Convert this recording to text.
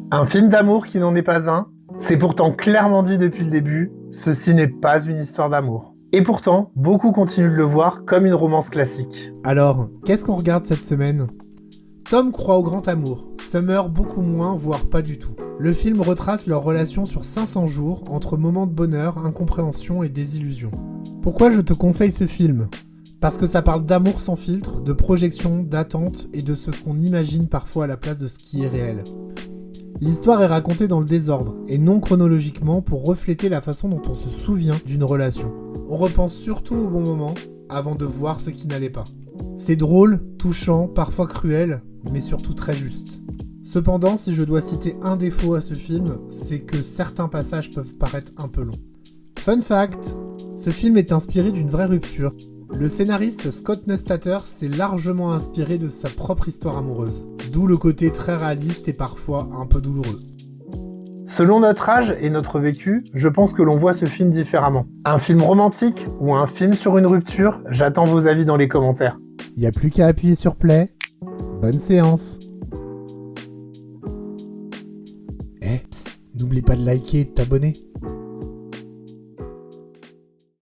Un film d'amour qui n'en est pas un, c'est pourtant clairement dit depuis le début, ceci n'est pas une histoire d'amour. Et pourtant, beaucoup continuent de le voir comme une romance classique. Alors, qu'est-ce qu'on regarde cette semaine ? Tom croit au grand amour, Summer beaucoup moins, voire pas du tout. Le film retrace leur relation sur 500 jours, entre moments de bonheur, incompréhension et désillusion. Pourquoi je te conseille ce film ? Parce que ça parle d'amour sans filtre, de projection, d'attente et de ce qu'on imagine parfois à la place de ce qui est réel. L'histoire est racontée dans le désordre, et non chronologiquement pour refléter la façon dont on se souvient d'une relation. On repense surtout au bon moment, avant de voir ce qui n'allait pas. C'est drôle, touchant, parfois cruel, mais surtout très juste. Cependant, si je dois citer un défaut à ce film, c'est que certains passages peuvent paraître un peu longs. Fun fact, ce film est inspiré d'une vraie rupture. Le scénariste Scott Neustadter s'est largement inspiré de sa propre histoire amoureuse, d'où le côté très réaliste et parfois un peu douloureux. Selon notre âge et notre vécu, je pense que l'on voit ce film différemment. Un film romantique ou un film sur une rupture, j'attends vos avis dans les commentaires. Y a plus qu'à appuyer sur play. Bonne séance. Psst, n'oublie pas de liker et de t'abonner.